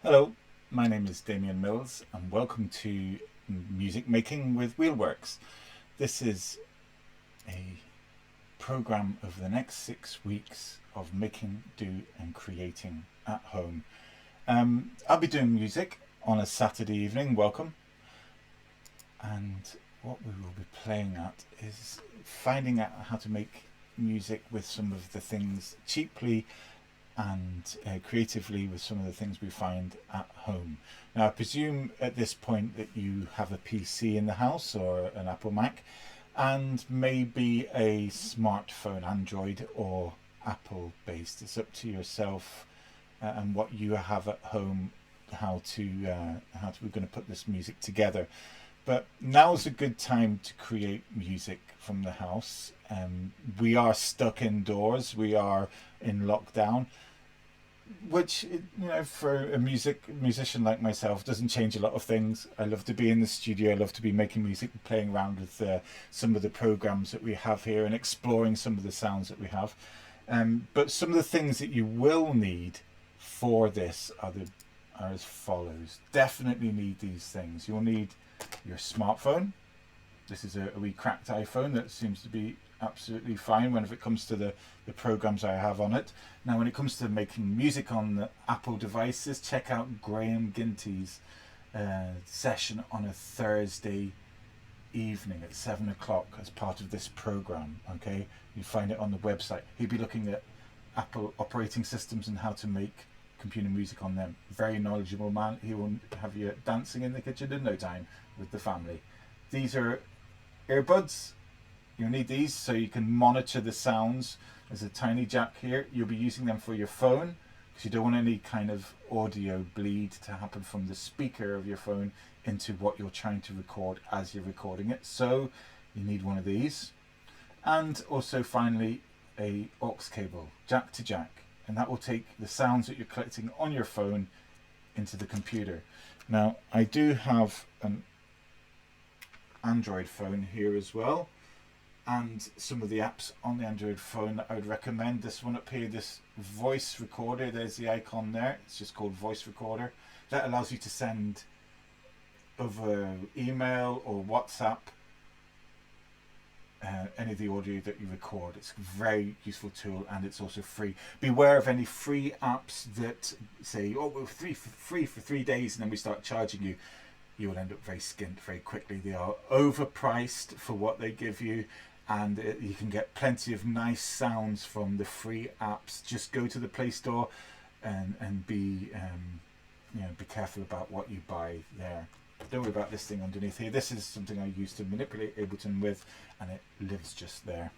Hello, my name is Damian Mills and welcome to Music Making with Wheelworks. This is a program over the next 6 weeks of making, do and creating at home. I'll be doing music on a Saturday evening, welcome, and what we will be playing at is finding out how to make music with some of the things cheaply and creatively with some of the things we find at home. Now, I presume at this point that you have a PC in the house or an Apple Mac and maybe a smartphone, Android or Apple based. It's up to yourself and what you have at home, we're going to put this music together. But now's a good time to create music from the house. We are stuck indoors. We are in lockdown, which for a musician like myself doesn't change a lot of things. I love to be in the studio. I love to be making music, playing around with some of the programs that we have here, and exploring some of the sounds that we have. But some of the things that you will need for this are as follows. Definitely need these things. You'll need your smartphone. This is a wee cracked iPhone that seems to be absolutely fine when it comes to the programs I have on it. Now, when it comes to making music on the Apple devices, check out Graham Ginty's session on a Thursday evening at 7 o'clock as part of this program. Okay, you find it on the website. He'll be looking at Apple operating systems and how to make computer music on them. Very knowledgeable man. He will have you dancing in the kitchen in no time with the family. These are earbuds. You'll need these so you can monitor the sounds. There's a tiny jack here. You'll be using them for your phone because you don't want any kind of audio bleed to happen from the speaker of your phone into what you're trying to record as you're recording it. So you need one of these. And also finally a aux cable, jack to jack. And that will take the sounds that you're collecting on your phone into the computer. Now, I do have an Android phone here as well, and some of the apps on the Android phone that I would recommend. This one up here, this voice recorder, there's the icon there. It's just called voice recorder. That allows you to send over email or WhatsApp any of the audio that you record. It's a very useful tool, and it's also free. Beware of any free apps that say, oh, we're free for 3 days, and then we start charging you. You will end up very skint very quickly. They are overpriced for what they give you, and you can get plenty of nice sounds from the free apps. Just go to the Play Store and be careful about what you buy there. Don't worry about this thing underneath here. This is something I used to manipulate Ableton with, and it lives just there.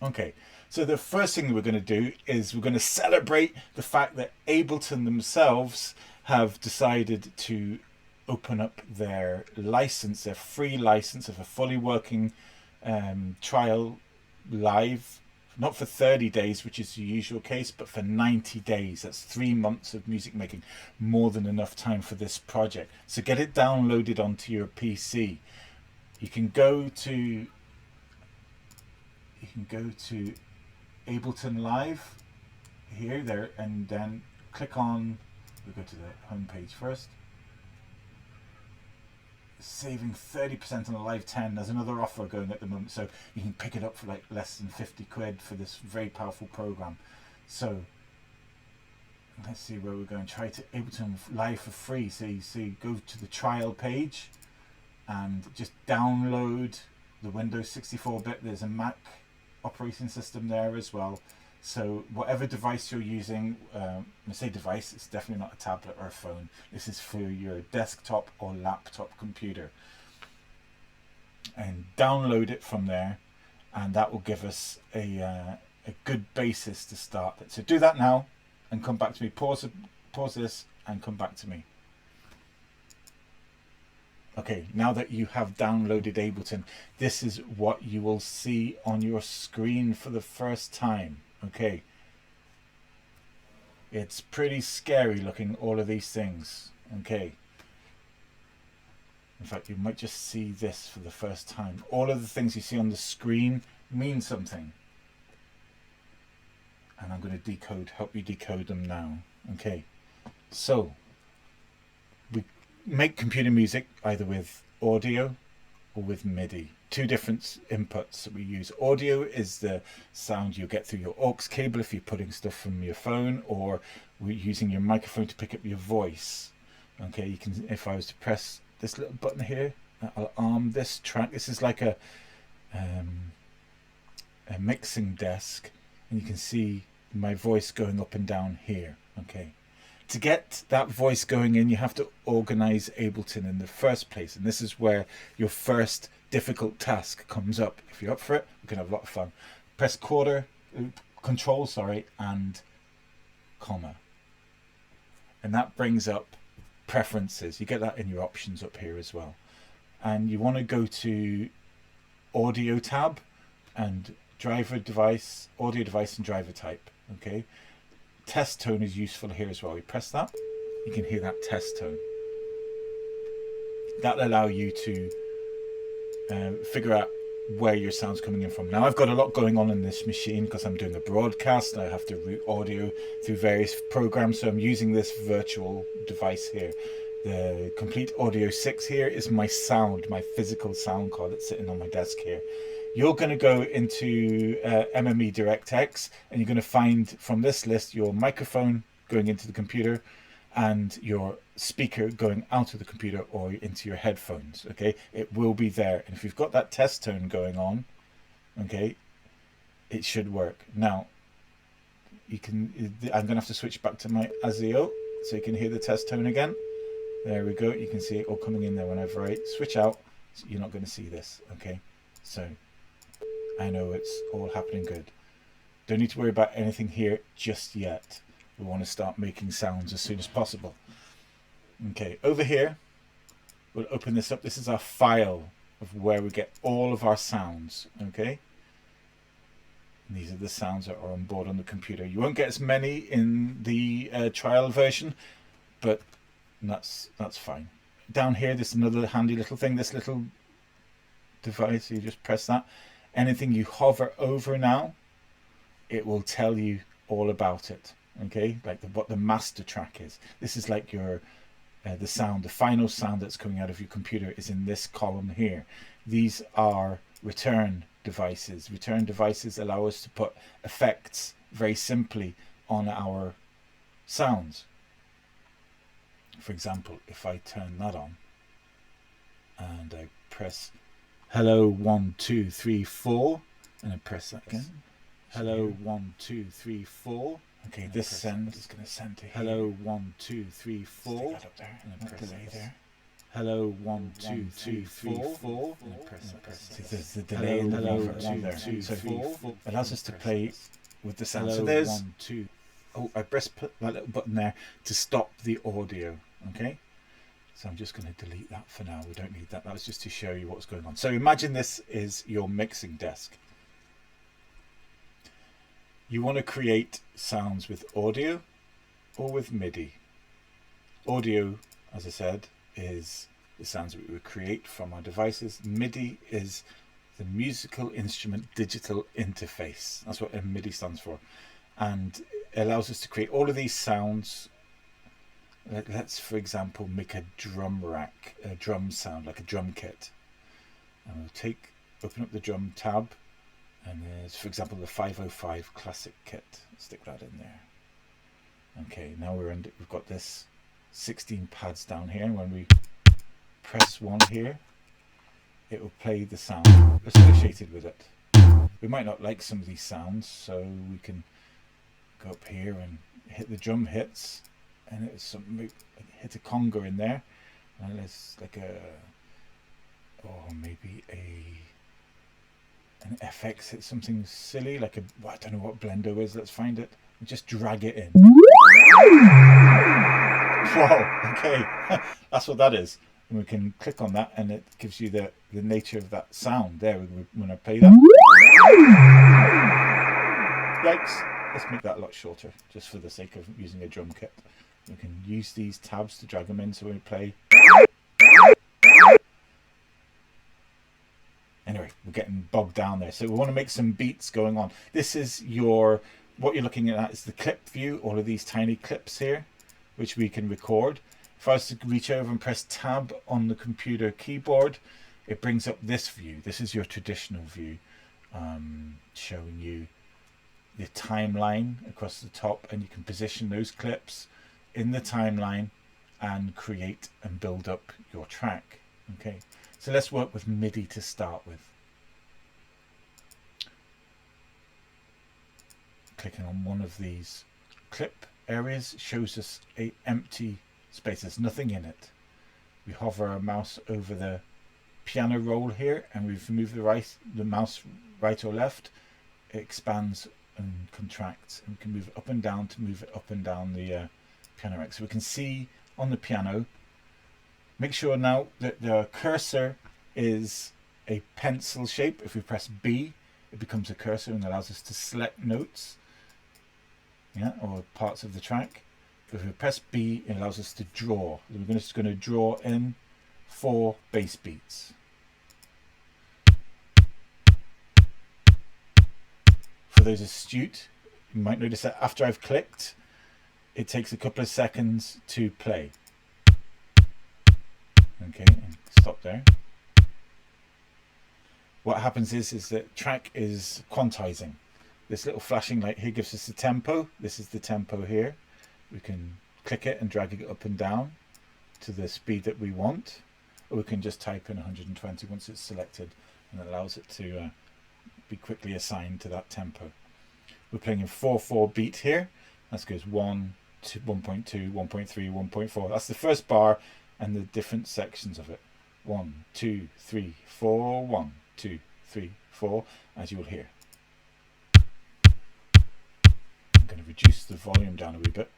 Okay, so the first thing we're going to do is we're going to celebrate the fact that Ableton themselves have decided to open up their license, their free license of a fully working trial live, not for 30 days, which is the usual case, but for 90 days. That's 3 months of music making, more than enough time for this project. So get it downloaded onto your PC. You can go to Ableton Live here, there, and then click on, we'll go to the home page first. Saving 30% on the Live 10. There's another offer going at the moment, so you can pick it up for like less than 50 quid for this very powerful program. So let's see where we're going. Try to Ableton Live for free. So you go to the trial page and just download the Windows 64-bit. There's a Mac operating system there as well. So whatever device you're using, when I say device, it's definitely not a tablet or a phone. This is for your desktop or laptop computer. And download it from there, and that will give us a good basis to start it. So do that now and come back to me. Pause this and come back to me. Okay, now that you have downloaded Ableton, this is what you will see on your screen for the first time. Okay, it's pretty scary looking, all of these things. Okay, in fact, you might just see this for the first time. All of the things you see on the screen mean something, and I'm going to help you decode them now. Okay, So we make computer music either with audio or with MIDI. Two different inputs that we use. Audio is the sound you get through your aux cable if you're putting stuff from your phone, or we're using your microphone to pick up your voice. Okay, you can, if I was to press this little button here, I'll arm this track. This is like a mixing desk, and you can see my voice going up and down here. Okay, to get that voice going in, you have to organize Ableton in the first place, and this is where your first difficult task comes up. If you're up for it, we can have a lot of fun. Press control, sorry, and comma, and that brings up preferences. You get that in your options up here as well, and you want to go to audio tab and driver device, audio device, and driver type. Okay, test tone is useful here as well. You press that, you can hear that test tone. That'll allow you to figure out where your sound's coming in from. Now I've got a lot going on in this machine because I'm doing a broadcast and I have to route audio through various programs, so I'm using this virtual device here. The Complete Audio 6 here is my sound, my physical sound card that's sitting on my desk here. You're going to go into MME DirectX, and you're going to find from this list your microphone going into the computer and your speaker going out of the computer or into your headphones. Okay, it will be there, and if you've got that test tone going on, okay, it should work. Now you can, I'm gonna have to switch back to my ASIO so you can hear the test tone again. There we go, you can see it all coming in there. Whenever I switch out, you're not going to see this. Okay, so I know it's all happening good. Don't need to worry about anything here just yet. We want to start making sounds as soon as possible. Okay, over here, we'll open this up. This is our file of where we get all of our sounds. Okay, and these are the sounds that are on board on the computer. You won't get as many in the trial version, but that's fine. Down here, there's another handy little thing. This little device, you just press that. Anything you hover over now, it will tell you all about it. Okay, like what the master track is. This is like your the sound, the final sound that's coming out of your computer is in this column here. These are return devices. Return devices allow us to put effects very simply on our sounds. For example, if I turn that on and I press hello 1 2 3 4 and I press that again, hello 1 2 3 4. Okay, this send is going to send to here. Hello 1 2 3 4. Stick that up there and then press delay there. Hello 1 2 3 4 and then press that. See, there's the delay in the lever there. So it allows us to play with the sound. So there's 1 2. Oh, I press that little button there to stop the audio. Okay, so I'm just going to delete that for now. We don't need that. That was just to show you what's going on. So imagine this is your mixing desk. You want to create sounds with audio or with MIDI. Audio, as I said, is the sounds that we would create from our devices. MIDI is the musical instrument digital interface. That's what MIDI stands for. And it allows us to create all of these sounds. Let's, for example, make a drum rack, a drum sound, like a drum kit. And we'll open up the drum tab. And there's, for example, the 505 classic kit. Stick that in there. Okay, now we've got this 16 pads down here, and when we press one here, it will play the sound associated with it. We might not like some of these sounds, so we can go up here and hit the drum hits, and it's hit a conga in there, and there's like maybe an FX hit something silly, like I don't know what blendo is. Let's find it. Just drag it in. Whoa, okay, that's what that is. And we can click on that, and it gives you the nature of that sound there. When I play that, yikes! Let's make that a lot shorter, just for the sake of using a drum kit. We can use these tabs to drag them in, so when we play. Anyway, we're getting bogged down there. So we want to make some beats going on. This is what you're looking at is the clip view, all of these tiny clips here. which we can record. If I was to reach over and press tab on the computer keyboard, it brings up this view. This is your traditional view, showing you the timeline across the top, and you can position those clips in the timeline and create and build up your track. Okay, so let's work with MIDI to start with. Clicking on one of these clip areas shows us a empty space. There's nothing in it. We hover our mouse over the piano roll here, and we've moved the mouse right or left. It expands and contracts, and we can move it up and down to move it up and down the piano rack. So we can see on the piano. Make sure now that the cursor is a pencil shape. If we press B, it becomes a cursor and allows us to select notes, or parts of the track. If we press B, it allows us to draw. We're just going to draw in 4 bass beats. For those astute, you might notice that after I've clicked, it takes a couple of seconds to play. Okay, and stop there. What happens is that track is quantizing. This little flashing light here gives us the tempo. This is the tempo here. We can click it and drag it up and down to the speed that we want, or we can just type in 120 once it's selected, and it allows it to be quickly assigned to that tempo. We're playing in 4/4 beat here. That goes 1, 2, 1.2, 1.3, 1.4. That's the first bar and the different sections of it. 1, 2, 3, 4, 1, 2, 3, 4, as you will hear. I'm going to reduce the volume down a wee bit,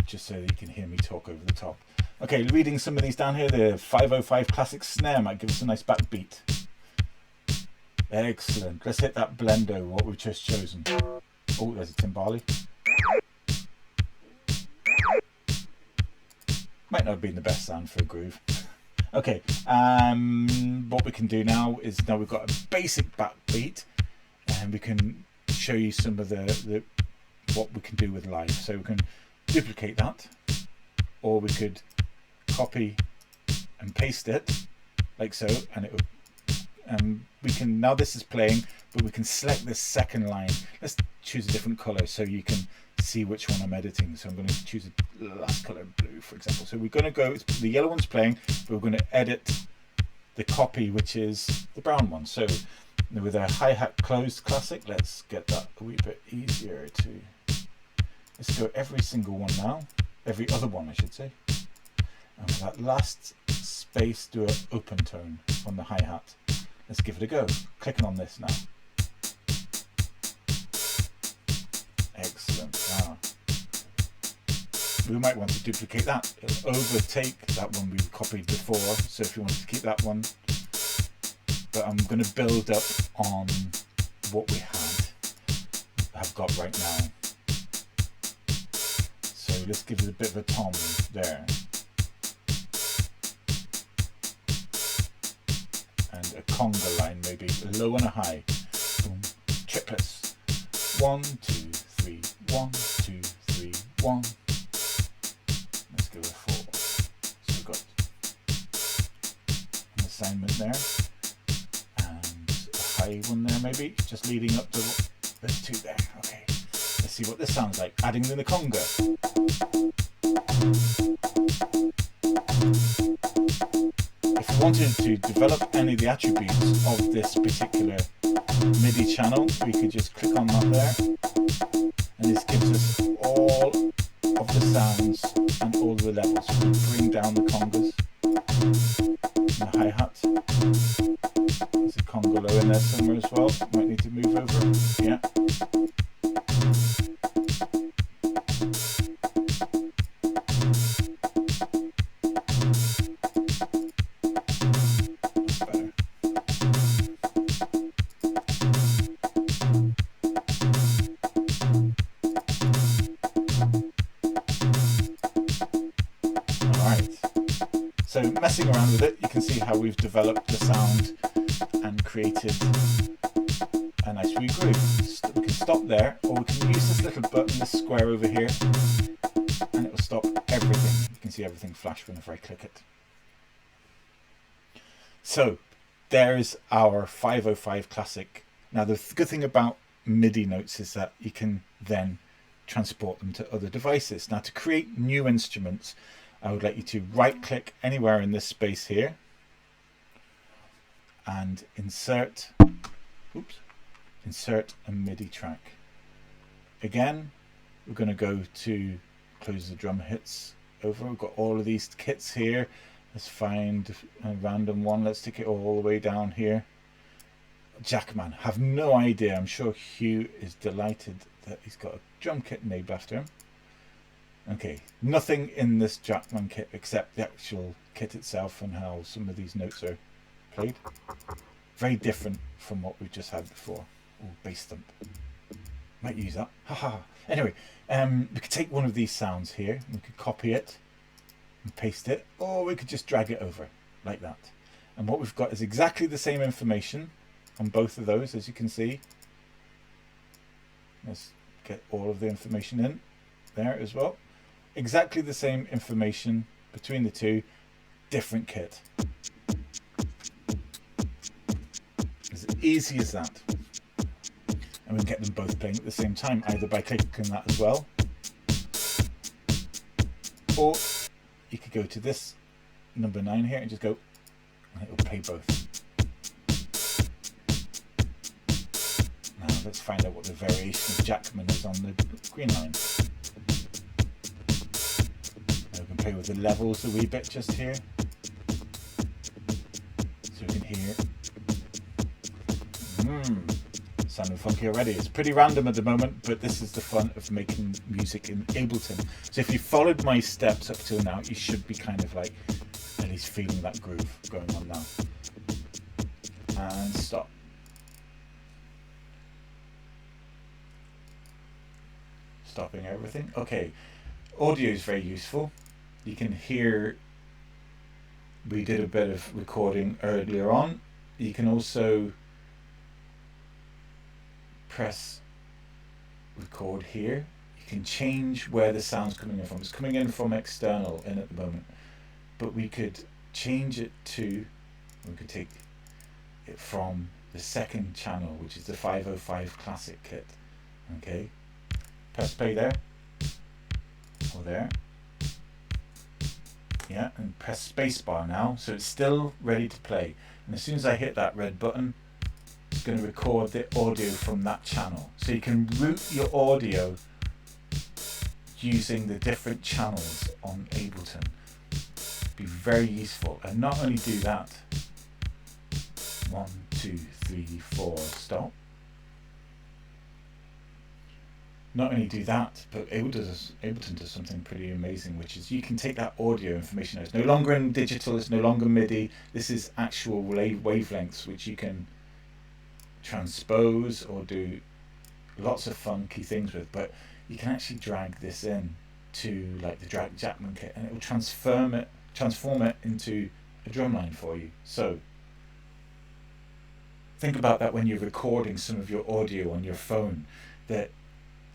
just so that you can hear me talk over the top. Okay, reading some of these down here. The 505 classic snare might give us a nice backbeat. Excellent. Let's hit that blendo, what we've just chosen. Oh, there's a timbali. Might not have been the best sound for a groove. Okay, what we can do now is, now we've got a basic backbeat, and we can show you some of the what we can do with live. So we can duplicate that, or we could copy and paste it like so, and it would, we can, now this is playing, but we can select this second line. Let's choose a different color so you can see which one I'm editing. So I'm going to choose a last color, blue, for example. So we're going to go, the yellow one's playing, but we're going to edit the copy, which is the brown one. So with a hi-hat closed classic, let's get that a wee bit easier to, let's go every single one now, every other one I should say, and with that last space do an open tone on the hi-hat. Let's give it a go. Clicking on this now. Excellent. Now, we might want to duplicate that. It'll overtake that one we copied before, so if you want to keep that one, but I'm going to build up on what we have got right now. So let's give it a bit of a tom there. And a conga line, maybe a low and a high. Boom. Triplets. 1, 2, 3, 1, 2, 3, 1. Let's go with 4. So we've got an assignment there, and a high one there, maybe just leading up to there's 2 there. Okay, let's see what this sounds like. Adding in the conga. If we wanted to develop any of the attributes of this particular MIDI channel, we could just click on that there, and this gives us all of the sounds and all the levels. We can bring down the congas and the hi-hat. There's a conga low in there somewhere as well. Might need to move over. Yeah. So messing around with it, you can see how we've developed the sound and created a nice wee groove. We can stop there, or we can use this little button, this square over here, and it will stop see everything flash whenever I click it. So there's our 505 Classic. Now the good thing about MIDI notes is that you can then transport them to other devices. Now to create new instruments, I would like you to right click anywhere in this space here and insert a MIDI track. Again, we're going to go to close the drum hits over. We've got all of these kits here. Let's find a random one. Let's stick it all the way down here. Jackman, have no idea. I'm sure Hugh is delighted that he's got a drum kit named after him. Okay, nothing in this Jackman kit except the actual kit itself and how some of these notes are played. Very different from what we've just had before. Oh, bass thump. Might use that. Haha. Anyway, we could take one of these sounds here. We could copy it and paste it, or we could just drag it over like that. And what we've got is exactly the same information on both of those, as you can see. Let's get all of the information in there as well. Exactly the same information between the two, different kit. As easy as that. And we can get them both playing at the same time, either by clicking that as well, or you could go to this number 9 here and just go, and it will play both. Now let's find out what the variation of Jackman is on the green line. Now we can play with the levels a wee bit just here, so we can hear. Sounding funky already. It's pretty random at the moment, but this is the fun of making music in Ableton. So if you followed my steps up till now, you should be kind of like at least feeling that groove going on now. And stop. Stopping everything. Okay, audio is very useful. You can hear we did a bit of recording earlier on. You can also press record here. You can change where the sound's coming in from. It's coming in from external in at the moment, but we could change it to, we could take it from the second channel, which is the 505 Classic kit. Okay, press play there or there. Yeah, and press spacebar now, so it's still ready to play. And as soon as I hit that red button, it's going to record the audio from that channel. So you can route your audio using the different channels on Ableton. Be very useful. And not only do that, 1, 2, 3, 4, stop. Not only do that, but Ableton does something pretty amazing, which is you can take that audio information. It's no longer in digital, it's no longer MIDI. This is actual wavelengths, which you can transpose or do lots of funky things with, but you can actually drag this in to like the Jackman kit, and it will transform it into a drum line for you. So think about that when you're recording some of your audio on your phone, that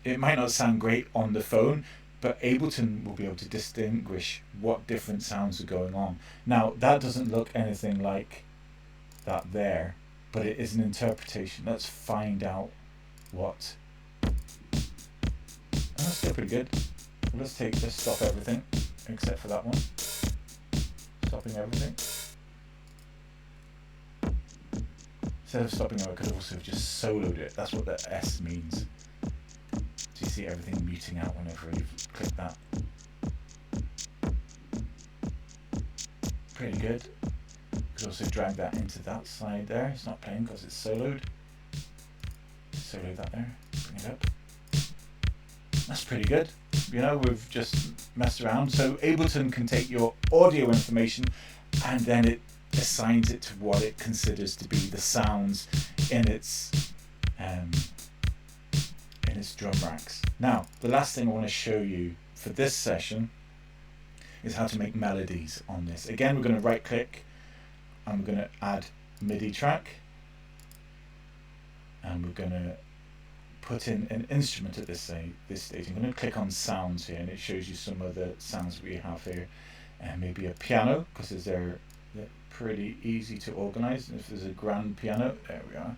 it might not sound great on the phone, but Ableton will be able to distinguish what different sounds are going on. Now that doesn't look anything like that there, but it is an interpretation. Let's find out what. Oh, that's still pretty good. Let's stop everything except for that one. Stopping everything. Instead of stopping it, I could also have just soloed it. That's what the S means. So you see everything muting out whenever you click that. Pretty good. Could also drag that into that side there. It's not playing because it's soloed. Solo that there. Bring it up. That's pretty good. You know, we've just messed around. So Ableton can take your audio information and then it assigns it to what it considers to be the sounds in its drum racks. Now, the last thing I want to show you for this session is how to make melodies on this. Again, we're going to right click and we're going to add MIDI track, and we're going to put in an instrument at this stage. I'm going to click on sounds here, and it shows you some of the sounds we have here. And maybe a piano, because they're pretty easy to organize. And if there's a grand piano, there we are.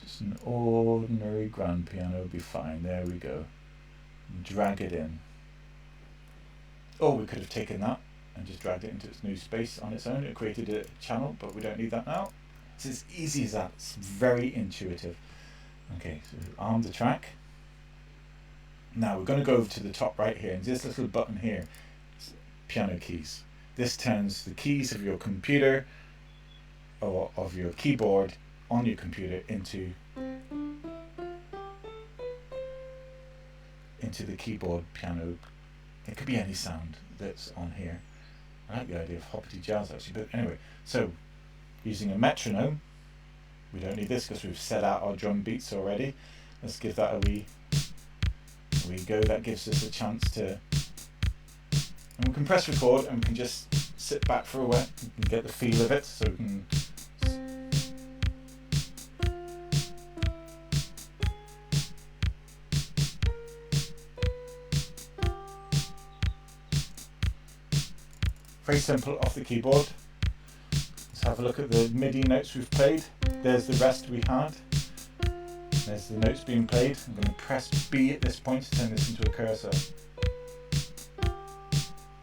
Just an ordinary grand piano would be fine. There we go. Drag it in. Or we could have taken that and just dragged it into its new space on its own. It created a channel, but we don't need that now. It's as easy as that. It's very intuitive. Okay, so arm the track. Now we're going to go over to the top right here, and this little button here, piano keys. This turns the keys of your computer or of your keyboard on your computer into the keyboard piano. It could be any sound that's on here. I like the idea of hoppity jazz actually, but anyway, so using a metronome, we don't need this because we've set out our drum beats already. Let's give that a wee go. That gives us a chance to, and we can press record and we can just sit back for a while and get the feel of it, so we can very simple off the keyboard. Let's have a look at the MIDI notes we've played. There's the rest we had. There's the notes being played. I'm going to press B at this point to turn this into a cursor. And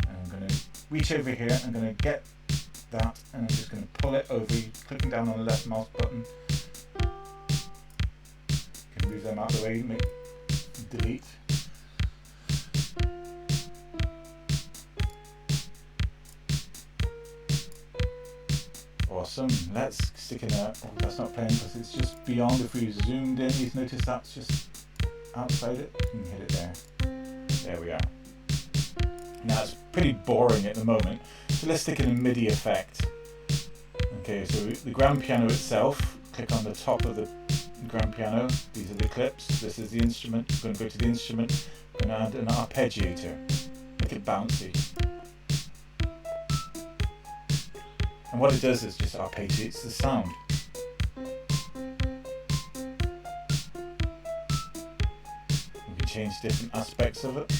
I'm going to reach over here. I'm going to get that, and I'm just going to pull it over, clicking down on the left mouse button. Can move them out of the way, delete. Awesome. Let's stick in there. Oh, that's not playing because it's just beyond. If we zoomed in, you've noticed that's just outside it. You can hit it there. There we are. Now it's pretty boring at the moment, so let's stick in a MIDI effect. Okay, so the grand piano itself, click on the top of the grand piano. These are the clips. This is the instrument. I'm going to go to the instrument and add an arpeggiator. Make it bouncy. And what it does is just arpeggiates the sound. We can change different aspects of it.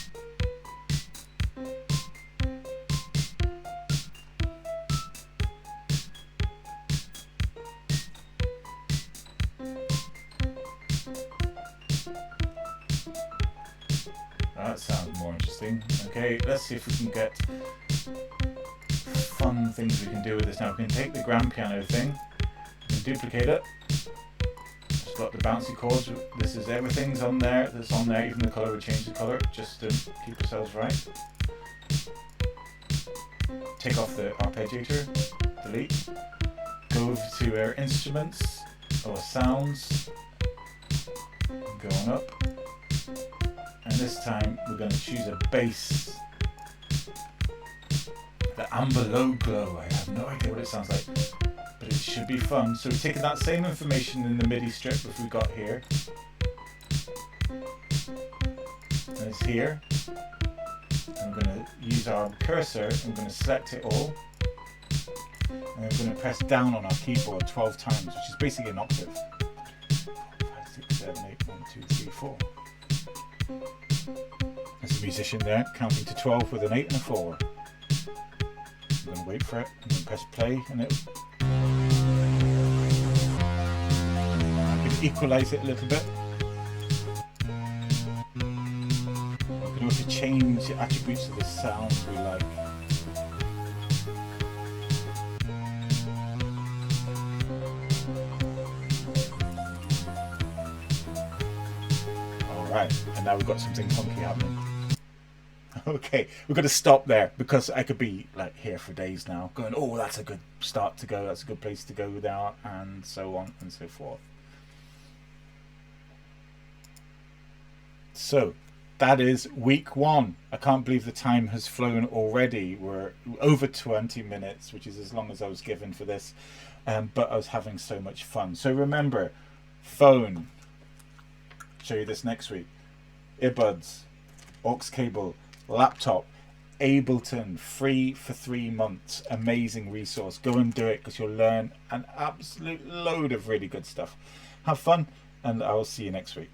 That sounds more interesting. Okay, let's see if we can get fun things we can do with this now. We can take the grand piano thing and duplicate it. It's got the bouncy chords. This is everything's on there that's on there, even the colour. We change the colour just to keep ourselves right. Take off the arpeggiator, delete. Go over to our instruments or sounds, go on up, and this time we're going to choose a bass. The amber low glow. I have no idea what it sounds like, but it should be fun. So we've taken that same information in the MIDI strip that we've got here, and it's here. I'm going to use our cursor. I'm going to select it all, and I'm going to press down on our keyboard 12 times, which is basically an octave. 5, 6, 7, 8, 1, 2, 3, 4. There's a musician there counting to 12 with an 8 and a 4. I'm going to wait for it and then press play, and I can equalize it a little bit. We can also change the attributes of the sounds we like. Alright, and now we've got something funky happening. Okay, we've got to stop there because I could be like here for days now going, oh, that's a good start to go, that's a good place to go there, and so on and so forth. So that is week 1. I can't believe the time has flown already. We're over 20 minutes, which is as long as I was given for this, but I was having so much fun. So remember, phone, show you this next week, earbuds, aux cable, laptop, Ableton, free for 3 months. Amazing resource. Go and do it because you'll learn an absolute load of really good stuff. Have fun, and I will see you next week.